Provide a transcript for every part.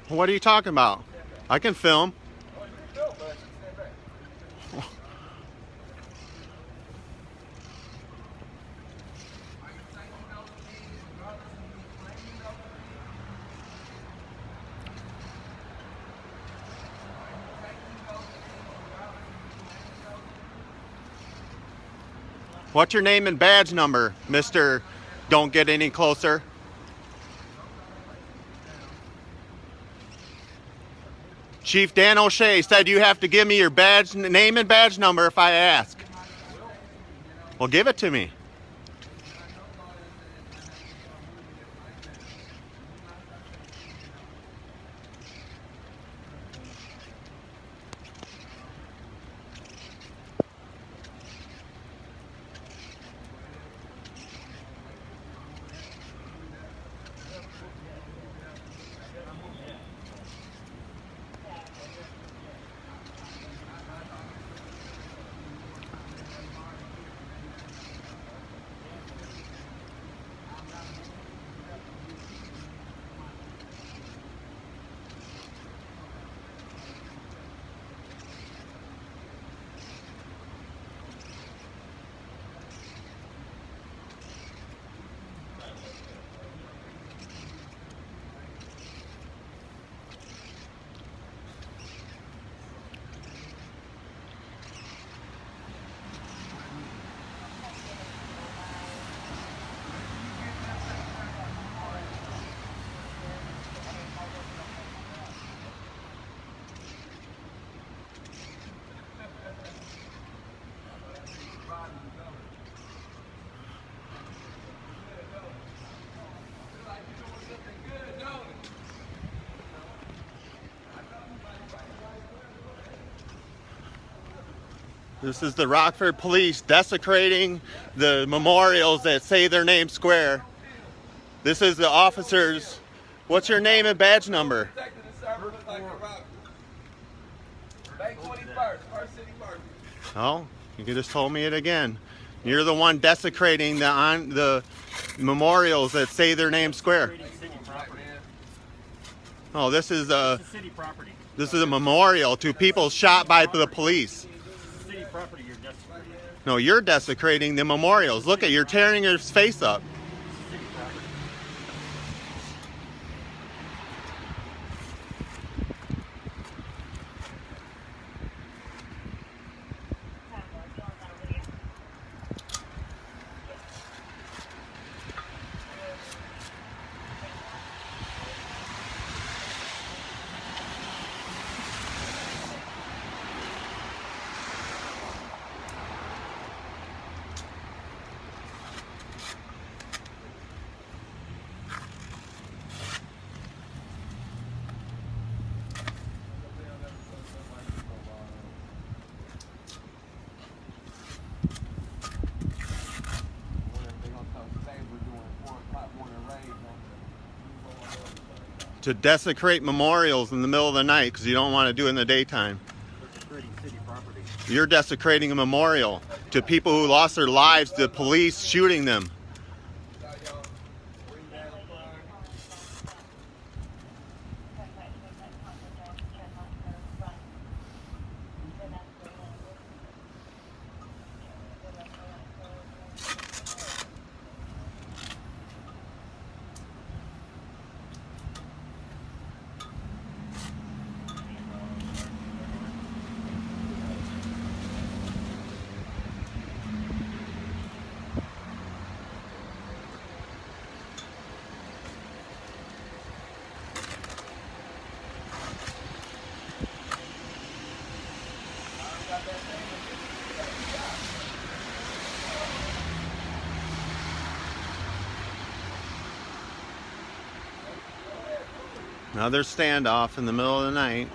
What are you talking about? I can film. What's your name and badge number, Mr. Don't get any closer? Chief Dan O'Shea said you have to give me your badge, name and badge number if I ask. Well, give it to me. This is the Rockford Police desecrating the memorials that say their name square. This is the officers. What's your name and badge number? Oh, you just told me it again. You're the one desecrating the memorials that say their name square. Oh, this is city property. This is a memorial to people shot by the police. City property you're desecrating. No, you're desecrating the memorials. Look at, you're tearing his face up. City property. To desecrate memorials in the middle of the night because you don't want to do it in the daytime. Desecrating city property. You're desecrating a memorial to people who lost their lives to police shooting them. Another standoff in the middle of the night.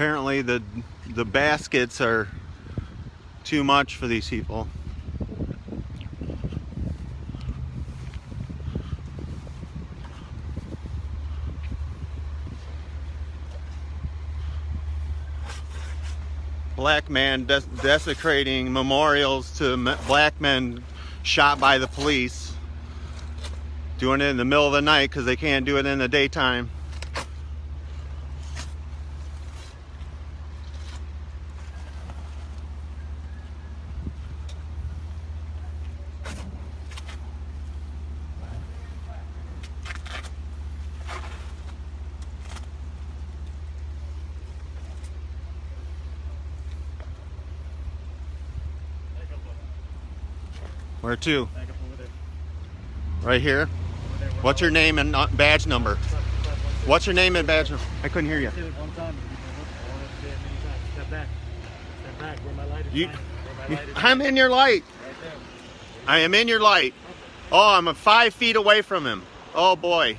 Apparently the baskets are too much for these people. Black man desecrating memorials to black men shot by the police. Doing it in the middle of the night because they can't do it in the daytime. Where to? Back up over there. Right here? Over there. What's your name and badge number? What's your name and badge number? I couldn't hear you. Did it one time. I want to say it many times. Step back. Step back. Where my light is. You- Where my light is. I'm in your light. Right there. I am in your light. Oh, I'm 5 feet away from him. Oh boy.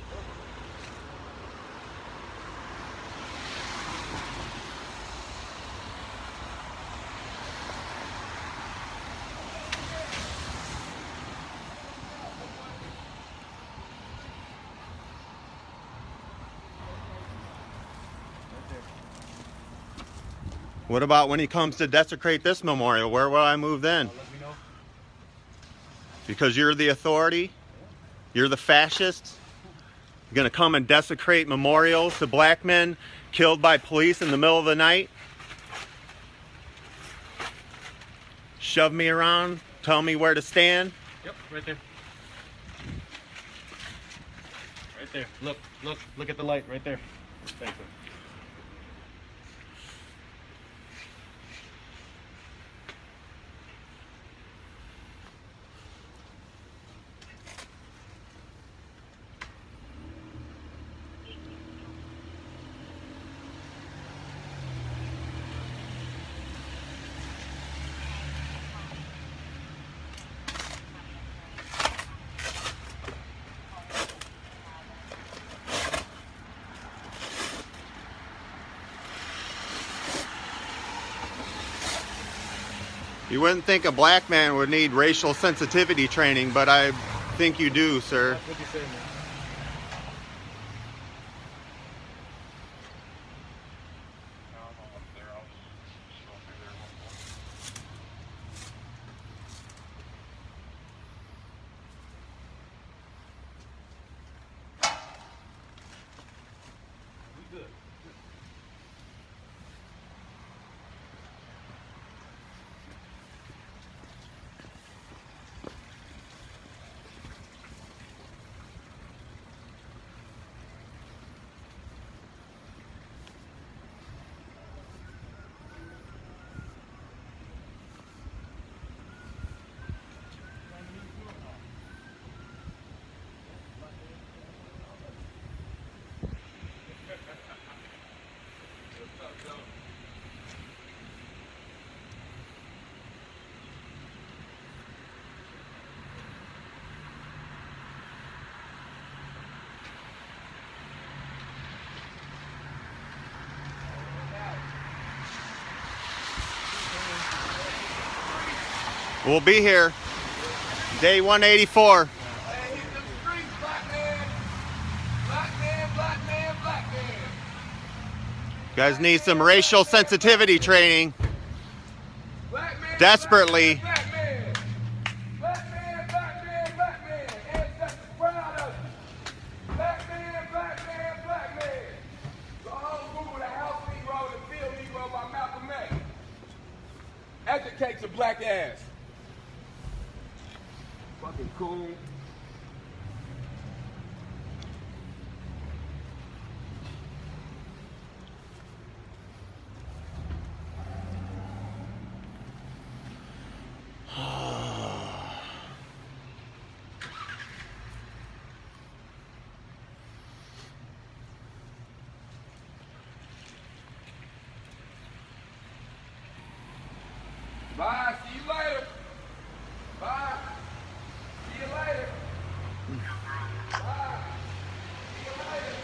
What about when he comes to desecrate this memorial? Where will I move then? Let me know. Because you're the authority? You're the fascist? You're gonna come and desecrate memorials to black men killed by police in the middle of the night? Shove me around? Tell me where to stand? Yep. Right there. Right there. Look at the light. Right there. Thank you. You wouldn't think a black man would need racial sensitivity training, but I think you do, sir. What'd you say, man? We good. We'll be here. Day 184. Hey, hit them streets, black man. Black man, black man, black man. You guys need some racial sensitivity training. Black man. Desperately. Black man. Black man, black man, black man. Ancestors proud of you. Black man, black man, black man. The whole group of the House Negro and the Field Negro by Malcolm X. Educate your black ass. Fucking coon. Bye. See you later. Bye. See you later. Bye. See you later.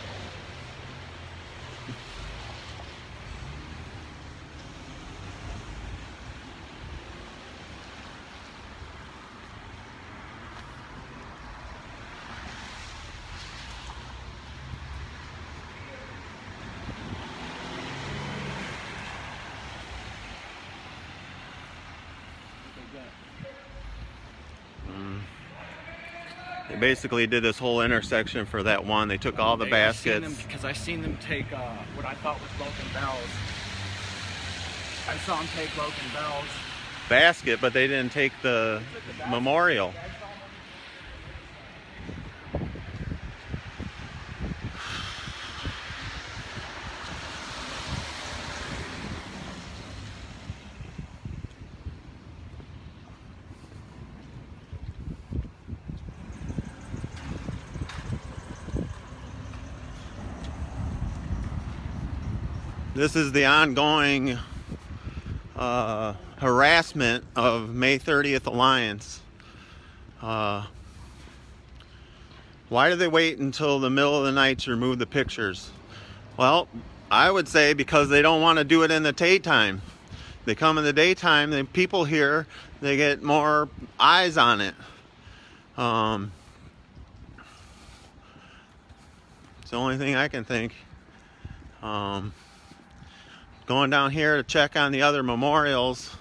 They basically did this whole intersection for that one. They took all the baskets. Because I seen them take what I thought was broken bells. I saw them take broken bells. Basket, but they didn't take the memorial. This is the ongoing harassment of May 30th Alliance. Why do they wait until the middle of the night to remove the pictures? Well, I would say because they don't want to do it in the daytime. They come in the daytime, the people here, they get more eyes on it. It's the only thing I can think. Going down here to check on the other memorials,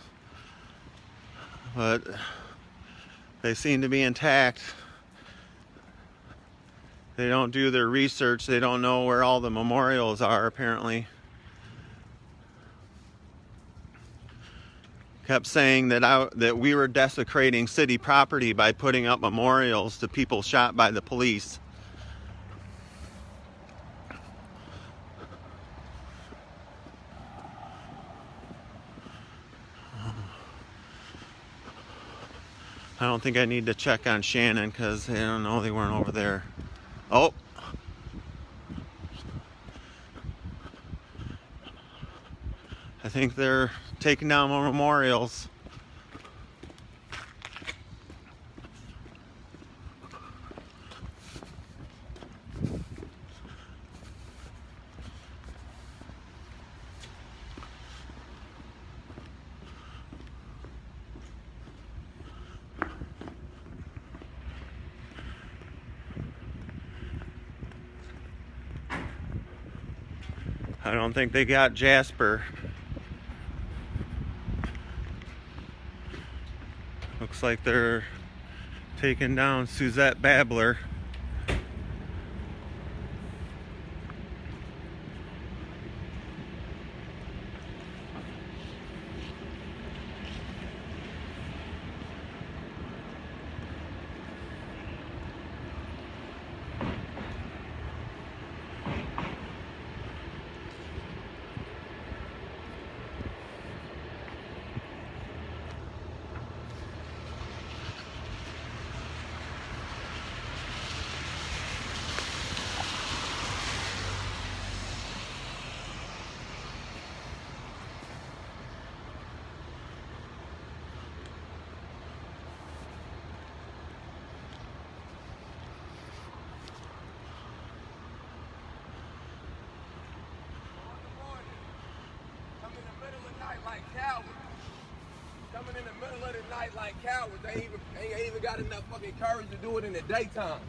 but they seem to be intact. They don't do their research. They don't know where all the memorials are, apparently. Kept saying that we were desecrating city property by putting up memorials to people shot by the police. I don't think I need to check on Shannon because I don't know, they weren't over there. Oh! I think they're taking down more memorials. I don't think they got Jasper. Looks like they're taking down Suzette Babler. Coming in the middle of the night like cowards. They ain't even got enough fucking courage to do it in the daytime.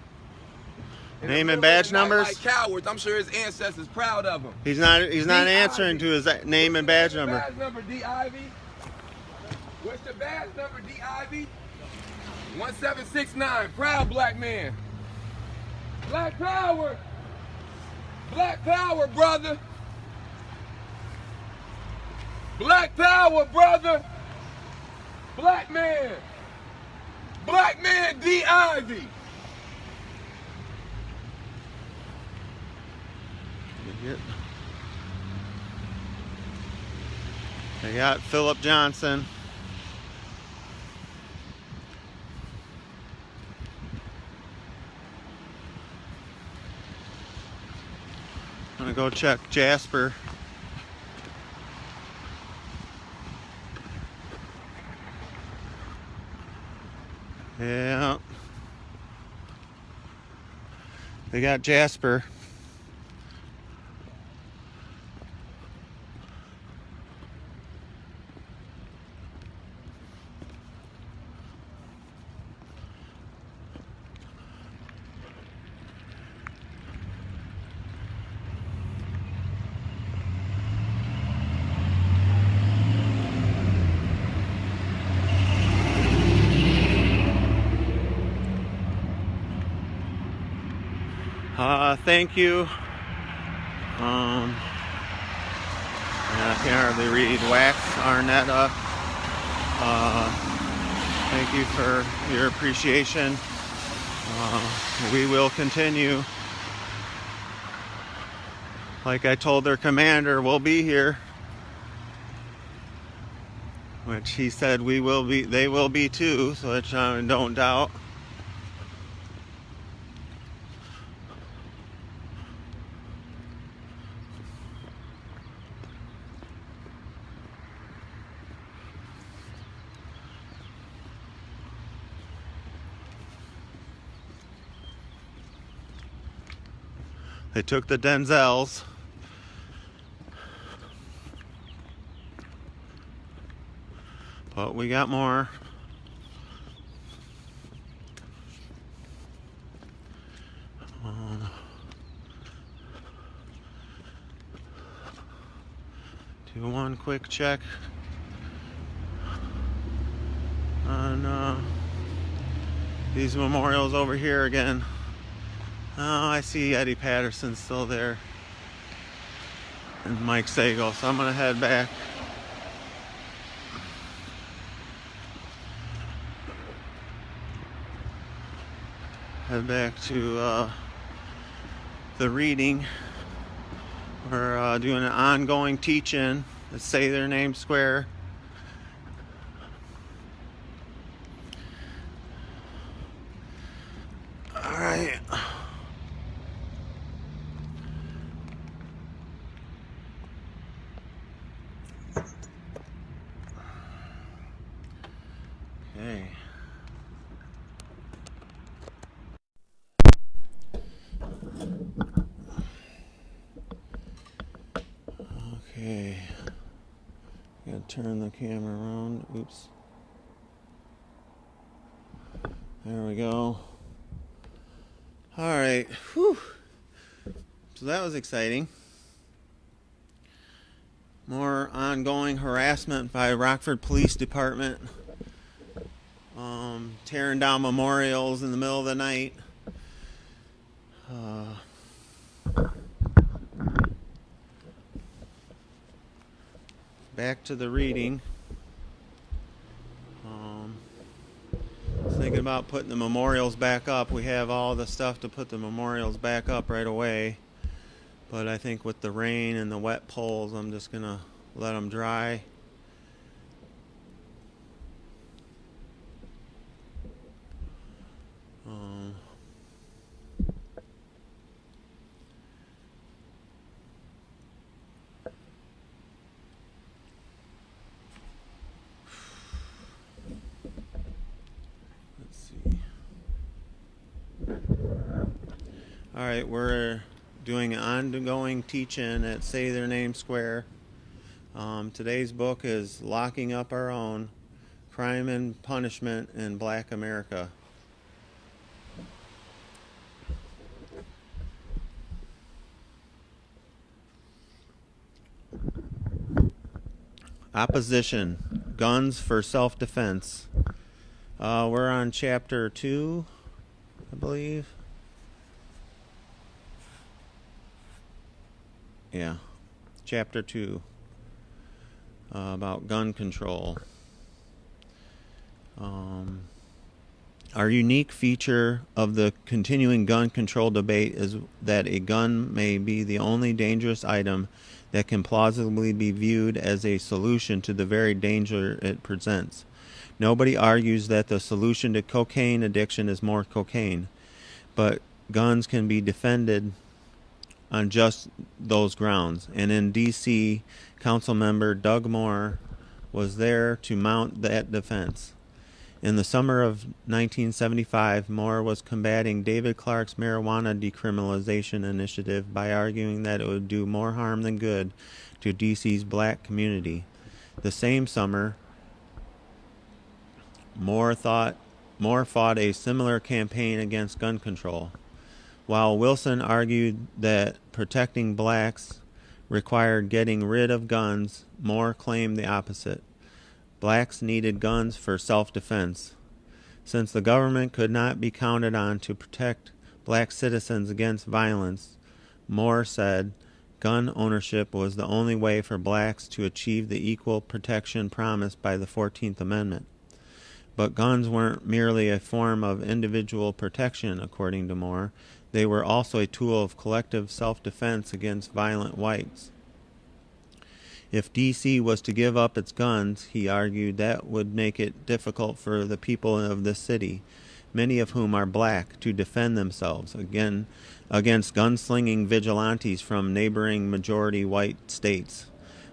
Name and badge numbers? Like cowards. I'm sure his ancestors proud of him. He's not answering to his name and badge number. What's the badge number, D. Ivy? What's the badge number, D. Ivy? 1769. Proud black man. Black power. Black power, brother. Black power, brother. Black man. Black man, D. Ivy. They got Philip Johnson. I'm gonna go check Jasper. Yeah. They got Jasper. thank you. I can hardly read. Wax Arnetta. Thank you for your appreciation. We will continue. Like I told their commander, we'll be here. Which he said we will be. They will be too. So which I don't doubt. They took the Denzels. But we got more. Do one quick check on these memorials over here again. Oh, I see Eddie Patterson still there. And Mike Sagal. So I'm going to head back. Head back to the reading. We're doing an ongoing teach-in at Say Their Name Square. All right. Okay. Okay. Gotta turn the camera around. Oops. There we go. All right. Whew. So that was exciting. More ongoing harassment by Rockford Police Department. Tearing down memorials in the middle of the night. Back to the reading. Thinking about putting the memorials back up. We have all the stuff to put the memorials back up right away. But I think with the rain and the wet poles, I'm just going to let them dry. All right, we're doing an ongoing teach-in at Say Their Name Square. Today's book is Locking Up Our Own, Crime and Punishment in Black America. Opposition, Guns for Self-Defense. We're on chapter 2, I believe. Yeah, chapter 2, about gun control. Our unique feature of the continuing gun control debate is that a gun may be the only dangerous item that can plausibly be viewed as a solution to the very danger it presents. Nobody argues that the solution to cocaine addiction is more cocaine, but guns can be defended on just those grounds. And in D.C., Councilmember Doug Moore was there to mount that defense. In the summer of 1975, Moore was combating David Clark's marijuana decriminalization initiative by arguing that it would do more harm than good to D.C.'s black community. The same summer, Moore fought a similar campaign against gun control. While Wilson argued that protecting blacks required getting rid of guns, Moore claimed the opposite. Blacks needed guns for self-defense. Since the government could not be counted on to protect black citizens against violence, Moore said gun ownership was the only way for blacks to achieve the equal protection promised by the 14th Amendment. But guns weren't merely a form of individual protection, according to Moore. They were also a tool of collective self-defense against violent whites. If D.C. was to give up its guns, he argued, that would make it difficult for the people of this city, many of whom are black, to defend themselves against gunslinging vigilantes from neighboring majority white states.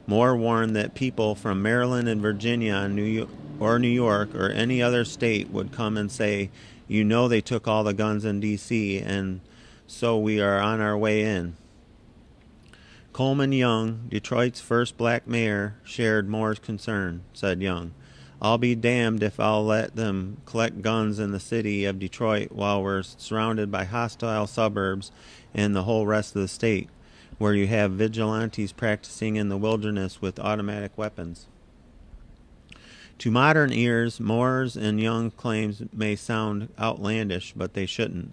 Moore warned that people from Maryland and Virginia or New York or any other state would come and say, "You know they took all the guns in D.C., and so we are on our way in." Coleman Young, Detroit's first black mayor, shared Moore's concern, said Young. "I'll be damned if I'll let them collect guns in the city of Detroit while we're surrounded by hostile suburbs and the whole rest of the state, where you have vigilantes practicing in the wilderness with automatic weapons." To modern ears, Moore's and Young's claims may sound outlandish, but they shouldn't.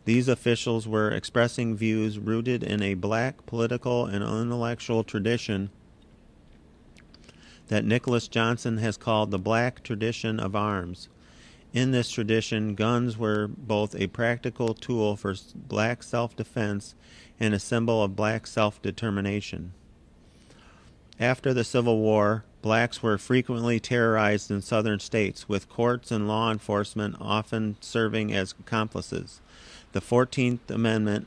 These officials were expressing views rooted in a black political and intellectual tradition that Nicholas Johnson has called the black tradition of arms. In this tradition, guns were both a practical tool for black self-defense and a symbol of black self-determination. After the Civil War, blacks were frequently terrorized in southern states, with courts and law enforcement often serving as accomplices. The 14th Amendment,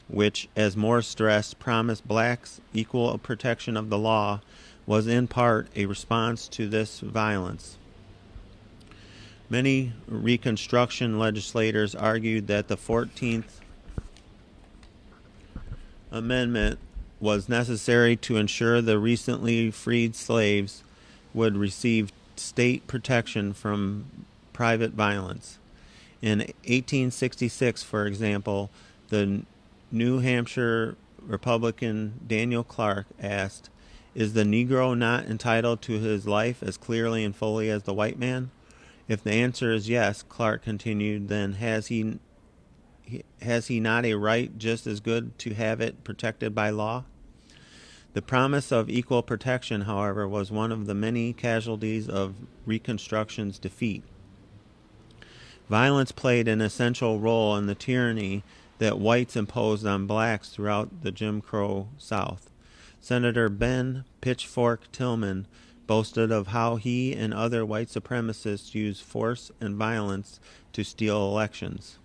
which, as Moore stressed, promised blacks equal protection of the law, was in part a response to this violence. Many Reconstruction legislators argued that the 14th Amendment was necessary to ensure the recently freed slaves would receive state protection from private violence. In 1866, for example, the New Hampshire Republican Daniel Clark asked, "Is the Negro not entitled to his life as clearly and fully as the white man?" If the answer is yes, Clark continued, then has he not a right just as good to have it protected by law? The promise of equal protection, however, was one of the many casualties of Reconstruction's defeat. Violence played an essential role in the tyranny that whites imposed on blacks throughout the Jim Crow South. Senator Ben Pitchfork Tillman boasted of how he and other white supremacists used force and violence to steal elections.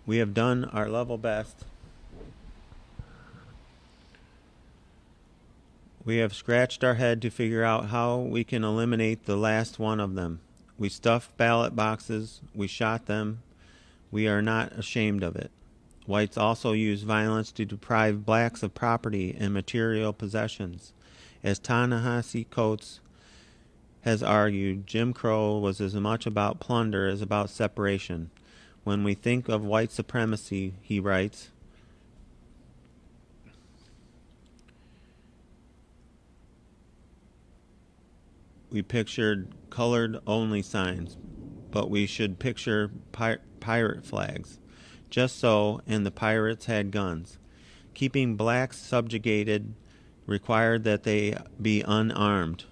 We have done our level best. We have scratched our head to figure out how we can eliminate the last one of them. We stuffed ballot boxes. We shot them. We are not ashamed of it. Whites also use violence to deprive blacks of property and material possessions. As Ta-Nehisi Coates has argued, Jim Crow was as much about plunder as about separation. When we think of white supremacy, he writes, we pictured colored-only signs, but we should picture pirate flags. Just so, and the pirates had guns. Keeping blacks subjugated required that they be unarmed.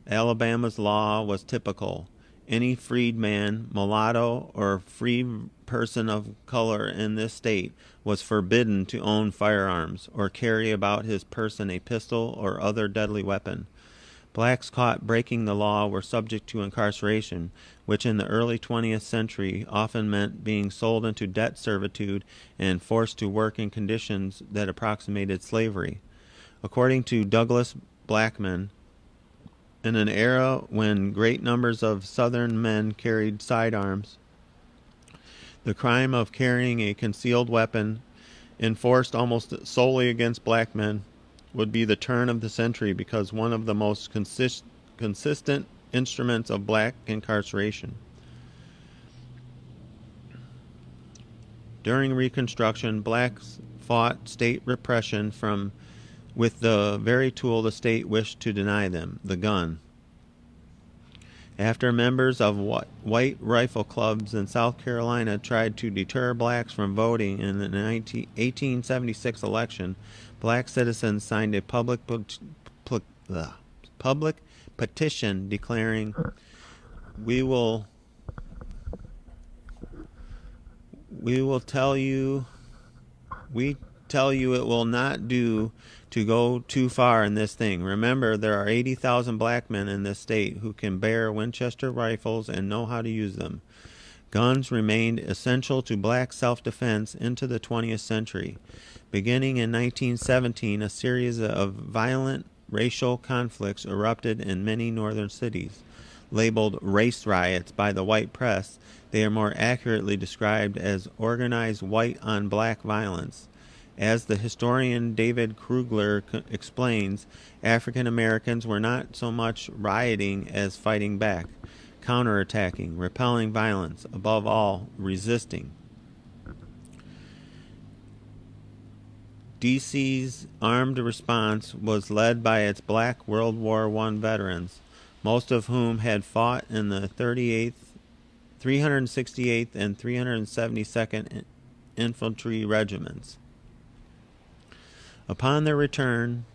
Alabama's law was typical. Any freed man, mulatto, or free person of color in this state was forbidden to own firearms or carry about his person a pistol or other deadly weapon. Blacks caught breaking the law were subject to incarceration, which in the early 20th century often meant being sold into debt servitude and forced to work in conditions that approximated slavery. According to Douglas Blackman, in an era when great numbers of Southern men carried sidearms, the crime of carrying a concealed weapon, enforced almost solely against black men, would be the turn of the century because one of the most consistent instruments of black incarceration. During Reconstruction, blacks fought state repression with the very tool the state wished to deny them, the gun. After members of white rifle clubs in South Carolina tried to deter blacks from voting in the 1876 election, black citizens signed a public petition declaring, we will tell you it will not do to go too far in this thing. Remember, there are 80,000 black men in this state who can bear Winchester rifles and know how to use them. Guns remained essential to black self-defense into the 20th century. Beginning in 1917, a series of violent racial conflicts erupted in many northern cities. Labeled race riots by the white press, they are more accurately described as organized white-on-black violence. As the historian David Krugler explains, African Americans were not so much rioting as fighting back, counterattacking, repelling violence, above all, resisting. DC's armed response was led by its black World War I veterans, most of whom had fought in the 368th and 372nd Infantry Regiments. Upon their return,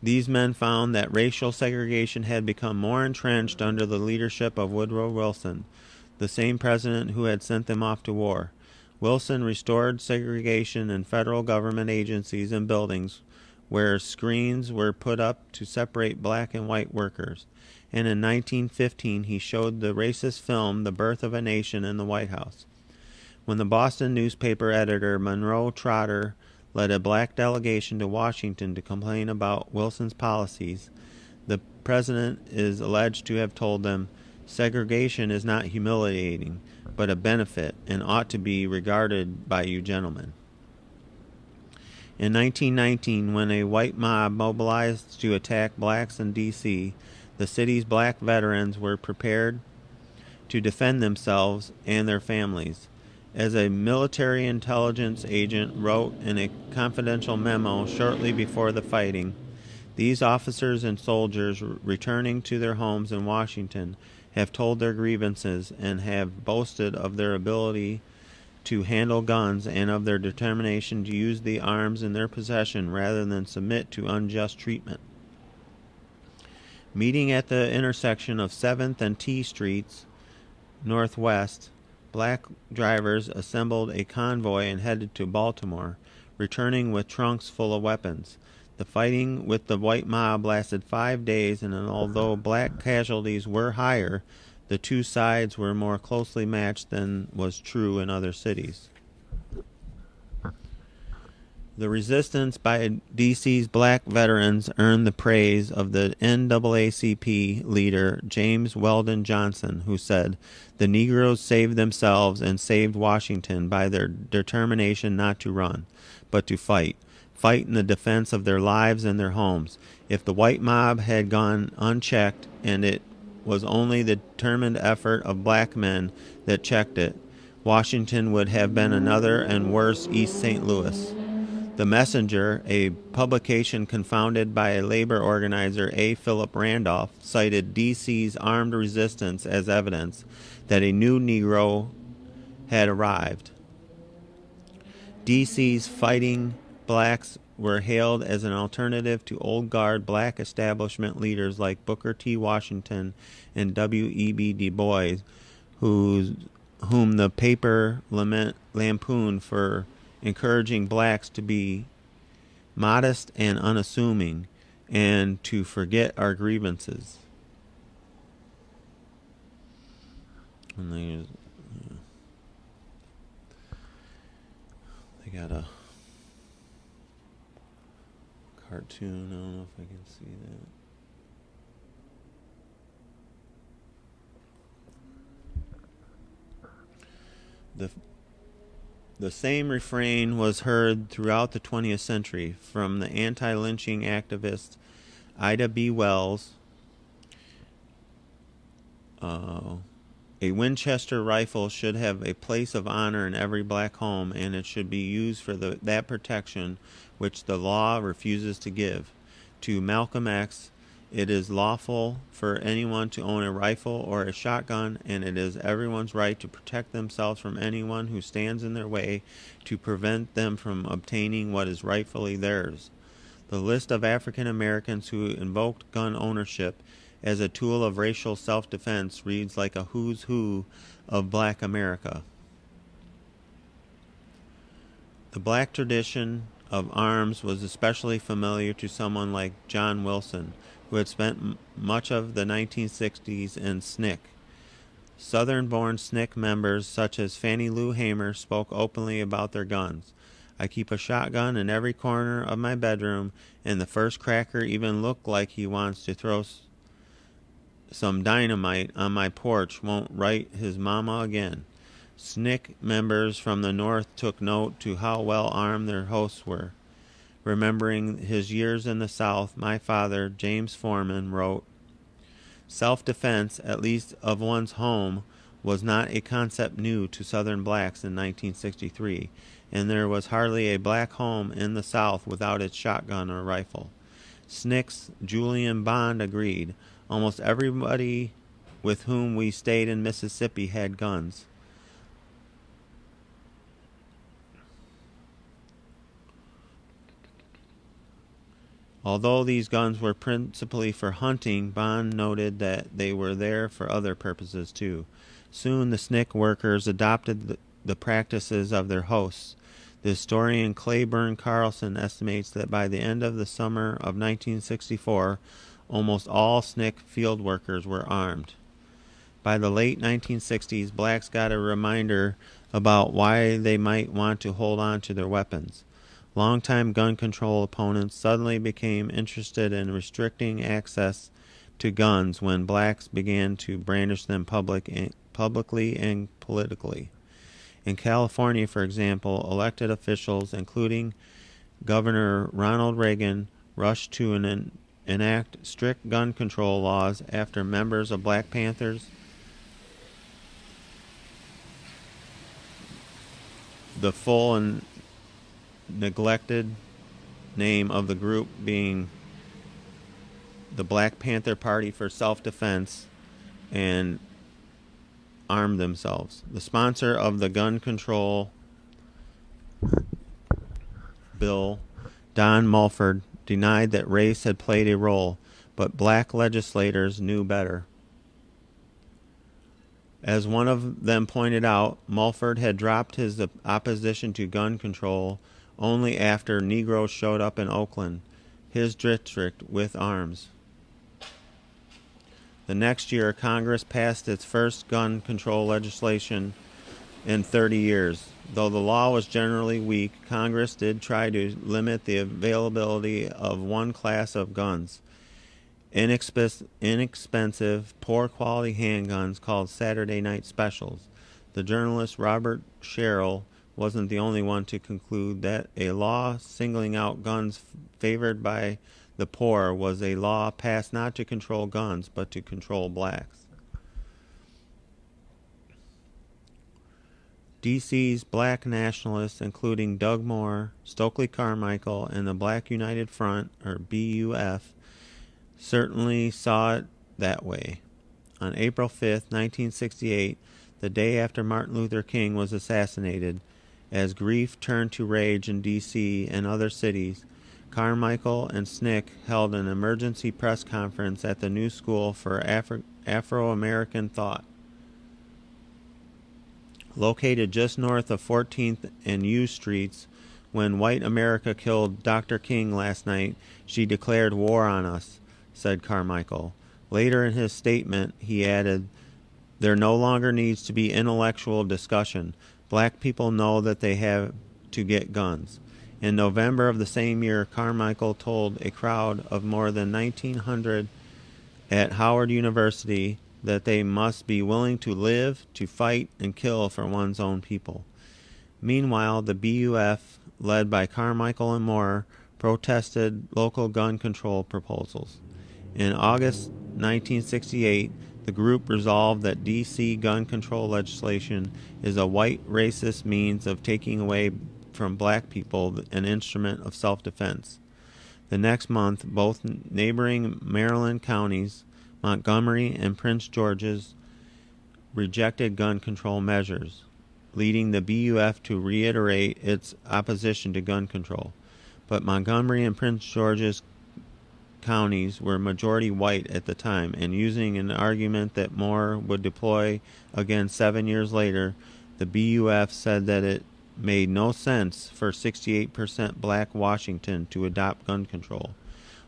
these men found that racial segregation had become more entrenched under the leadership of Woodrow Wilson, the same president who had sent them off to war. Wilson restored segregation in federal government agencies and buildings where screens were put up to separate black and white workers. And in 1915, he showed the racist film The Birth of a Nation in the White House. When the Boston newspaper editor Monroe Trotter led a black delegation to Washington to complain about Wilson's policies, the president is alleged to have told them, segregation is not humiliating, but a benefit, and ought to be regarded by you gentlemen. In 1919, when a white mob mobilized to attack blacks in D.C., the city's black veterans were prepared to defend themselves and their families. As a military intelligence agent wrote in a confidential memo shortly before the fighting, these officers and soldiers returning to their homes in Washington have told their grievances and have boasted of their ability to handle guns and of their determination to use the arms in their possession rather than submit to unjust treatment. Meeting at the intersection of 7th and T Streets, Northwest, black drivers assembled a convoy and headed to Baltimore, returning with trunks full of weapons. The fighting with the white mob lasted 5 days, and although black casualties were higher, the two sides were more closely matched than was true in other cities. The resistance by D.C.'s black veterans earned the praise of the NAACP leader James Weldon Johnson, who said, "The Negroes saved themselves and saved Washington by their determination not to run, but to fight in the defense of their lives and their homes. If the white mob had gone unchecked, and it was only the determined effort of black men that checked it, Washington would have been another and worse East St. Louis." The Messenger, a publication confounded by a labor organizer, A. Philip Randolph, cited D.C.'s armed resistance as evidence that a new Negro had arrived. D.C.'s fighting blacks were hailed as an alternative to old guard black establishment leaders like Booker T. Washington and W.E.B. Du Bois, whom the paper lampooned for encouraging blacks to be modest and unassuming and to forget our grievances. And they got a cartoon. I don't know if I can see that. The same refrain was heard throughout the 20th century from the anti-lynching activist Ida B. Wells. A Winchester rifle should have a place of honor in every black home, and it should be used for that protection which the law refuses to give. To Malcolm X, It is lawful for anyone to own a rifle or a shotgun, and it is everyone's right to protect themselves from anyone who stands in their way to prevent them from obtaining what is rightfully theirs. The list of African Americans who invoked gun ownership as a tool of racial self-defense reads like a who's who of Black America. The black tradition of arms was especially familiar to someone like John Wilson, who had spent much of the 1960s in SNCC. Southern-born SNCC members such as Fannie Lou Hamer spoke openly about their guns. I keep a shotgun in every corner of my bedroom, and the first cracker even looked like he wants to throw some dynamite on my porch won't write his mama again. SNCC members from the North took note to how well armed their hosts were. Remembering his years in the South, my father, James Foreman, wrote, "Self-defense, at least of one's home, was not a concept new to Southern blacks in 1963, and there was hardly a black home in the South without its shotgun or rifle." SNCC's Julian Bond agreed. Almost everybody with whom we stayed in Mississippi had guns. Although these guns were principally for hunting, Bond noted that they were there for other purposes too. Soon the SNCC workers adopted the practices of their hosts. The historian Claiborne Carlson estimates that by the end of the summer of 1964, almost all SNCC field workers were armed. By the late 1960s, blacks got a reminder about why they might want to hold on to their weapons. Longtime gun control opponents suddenly became interested in restricting access to guns when blacks began to brandish them publicly and politically. In California, for example, elected officials, including Governor Ronald Reagan, rushed to enact strict gun control laws after members of Black Panthers, the full and neglected name of the group being the Black Panther Party for Self-Defense, and armed themselves. The sponsor of the gun control bill, Don Mulford, denied that race had played a role, but black legislators knew better. As one of them pointed out, Mulford had dropped his opposition to gun control only after Negroes showed up in Oakland, his district, with arms. The next year, Congress passed its first gun control legislation in 30 years. Though the law was generally weak, Congress did try to limit the availability of one class of guns: inexpensive, poor-quality handguns called Saturday Night Specials. The journalist Robert Sherrill wasn't the only one to conclude that a law singling out guns favored by the poor was a law passed not to control guns, but to control blacks. D.C.'s black nationalists, including Doug Moore, Stokely Carmichael, and the Black United Front, or BUF, certainly saw it that way. On April 5th, 1968, the day after Martin Luther King was assassinated, as grief turned to rage in D.C. and other cities, Carmichael and SNCC held an emergency press conference at the New School for Afro-American Thought. Located just north of 14th and U Streets, when white America killed Dr. King last night, she declared war on us, said Carmichael. Later in his statement, he added, "There no longer needs to be intellectual discussion. Black people know that they have to get guns." In November of the same year, Carmichael told a crowd of more than 1,900 at Howard University that they must be willing to live, to fight, and kill for one's own people. Meanwhile, the BUF, led by Carmichael and Moore, protested local gun control proposals. In August 1968, the group resolved that D.C. gun control legislation is a white racist means of taking away from black people an instrument of self-defense. The next month, both neighboring Maryland counties, Montgomery and Prince George's, rejected gun control measures, leading the BUF to reiterate its opposition to gun control. But Montgomery and Prince George's counties were majority white at the time, and using an argument that more would deploy again 7 years later, the BUF said that it made no sense for 68% black Washington to adopt gun control,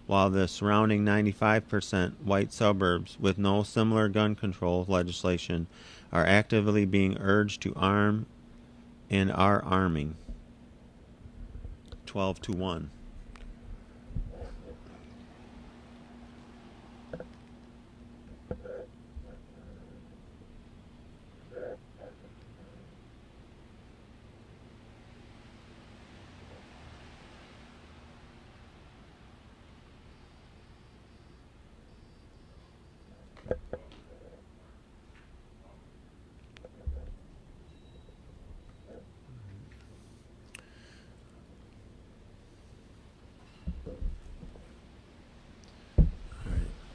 while the surrounding 95% white suburbs with no similar gun control legislation are actively being urged to arm and are arming. 12-1.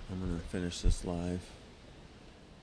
I'm going to finish this live.